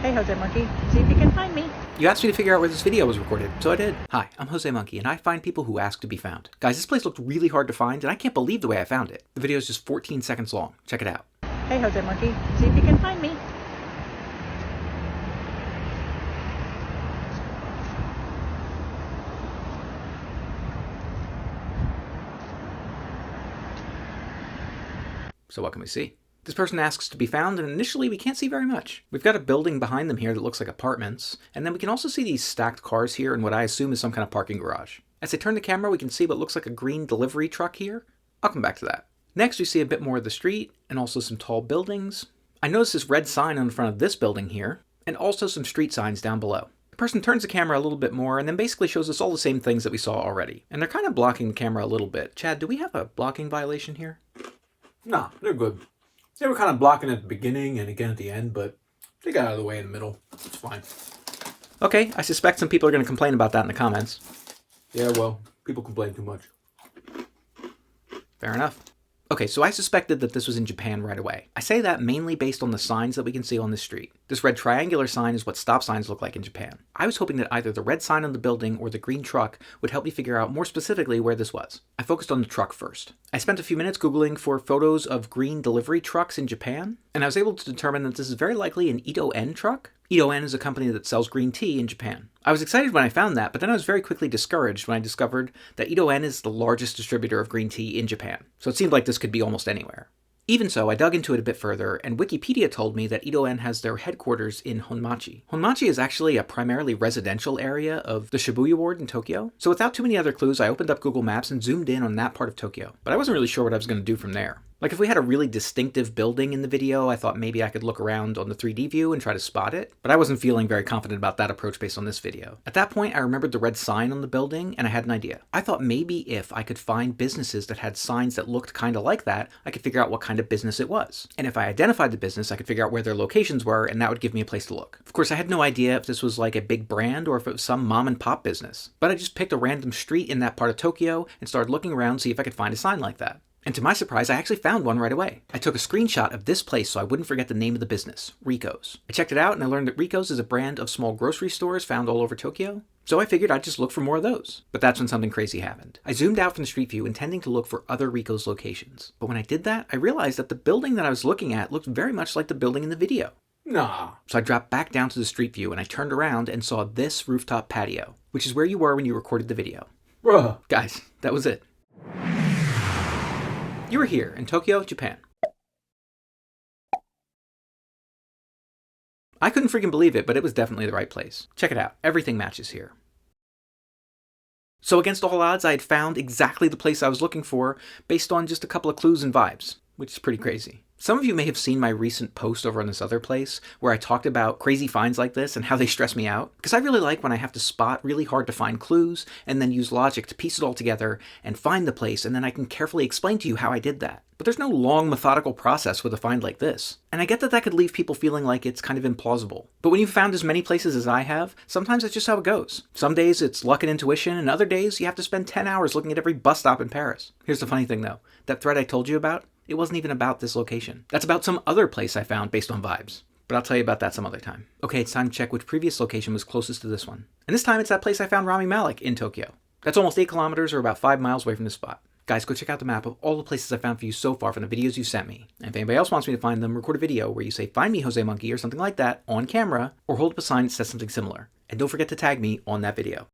Hey, Jose Monkey, see if you can find me. You asked me to figure out where this video was recorded, so I did. Hi, I'm Jose Monkey, and I find people who ask to be found. Guys, this place looked really hard to find, and I can't believe the way I found it. The video is just 14 seconds long. Check it out. Hey, Jose Monkey, see if you can find me. So what can we see? This person asks to be found, and initially we can't see very much. We've got a building behind them here that looks like apartments, and then we can also see these stacked cars here in what I assume is some kind of parking garage. As I turn the camera, we can see what looks like a green delivery truck here. I'll come back to that. Next, we see a bit more of the street, and also some tall buildings. I notice this red sign on the front of this building here, and also some street signs down below. The person turns the camera a little bit more, and then basically shows us all the same things that we saw already. And they're kind of blocking the camera a little bit. Chad, do we have a blocking violation here? Nah, they're good. They were kind of blocking at the beginning and again at the end, but they got out of the way in the middle. It's fine. Okay, I suspect some people are going to complain about that in the comments. Yeah, well, people complain too much. Fair enough. Okay, so I suspected that this was in Japan right away. I say that mainly based on the signs that we can see on the street. This red triangular sign is what stop signs look like in Japan. I was hoping that either the red sign on the building or the green truck would help me figure out more specifically where this was. I focused on the truck first. I spent a few minutes Googling for photos of green delivery trucks in Japan, and I was able to determine that this is very likely an Ito-En truck. Ito-En is a company that sells green tea in Japan. I was excited when I found that, but then I was very quickly discouraged when I discovered that Ito-En is the largest distributor of green tea in Japan, so it seemed like this could be almost anywhere. Even so, I dug into it a bit further, and Wikipedia told me that Ito-En has their headquarters in Honmachi. Honmachi is actually a primarily residential area of the Shibuya ward in Tokyo, so without too many other clues, I opened up Google Maps and zoomed in on that part of Tokyo. But I wasn't really sure what I was going to do from there. Like, if we had a really distinctive building in the video, I thought maybe I could look around on the 3D view and try to spot it, but I wasn't feeling very confident about that approach based on this video. At that point, I remembered the red sign on the building, and I had an idea. I thought maybe if I could find businesses that had signs that looked kind of like that, I could figure out what kind of business it was. And if I identified the business, I could figure out where their locations were, and that would give me a place to look. Of course, I had no idea if this was like a big brand or if it was some mom and pop business, but I just picked a random street in that part of Tokyo and started looking around to see if I could find a sign like that. And to my surprise, I actually found one right away. I took a screenshot of this place so I wouldn't forget the name of the business, Rico's. I checked it out and I learned that Rico's is a brand of small grocery stores found all over Tokyo. So I figured I'd just look for more of those. But that's when something crazy happened. I zoomed out from the street view intending to look for other Rico's locations. But when I did that, I realized that the building that I was looking at looked very much like the building in the video. Nah. So I dropped back down to the street view and I turned around and saw this rooftop patio, which is where you were when you recorded the video. Bruh. Guys, that was it. You were here in Tokyo, Japan. I couldn't freaking believe it, but it was definitely the right place. Check it out. Everything matches here. So against all odds, I had found exactly the place I was looking for based on just a couple of clues and vibes, which is pretty crazy. Some of you may have seen my recent post over on this other place where I talked about crazy finds like this and how they stress me out, because I really like when I have to spot really hard to find clues and then use logic to piece it all together and find the place, and then I can carefully explain to you how I did that. But there's no long methodical process with a find like this. And I get that that could leave people feeling like it's kind of implausible. But when you've found as many places as I have, sometimes it's just how it goes. Some days it's luck and intuition, and other days you have to spend 10 hours looking at every bus stop in Paris. Here's the funny thing though, that thread I told you about, it wasn't even about this location. That's about some other place I found based on vibes. But I'll tell you about that some other time. Okay, it's time to check which previous location was closest to this one. And this time it's that place I found Rami Malek in Tokyo. That's almost 8 kilometers or about 5 miles away from this spot. Guys, go check out the map of all the places I found for you so far from the videos you sent me. And if anybody else wants me to find them, record a video where you say, "Find me, Jose Monkey," or something like that on camera, or hold up a sign that says something similar. And don't forget to tag me on that video.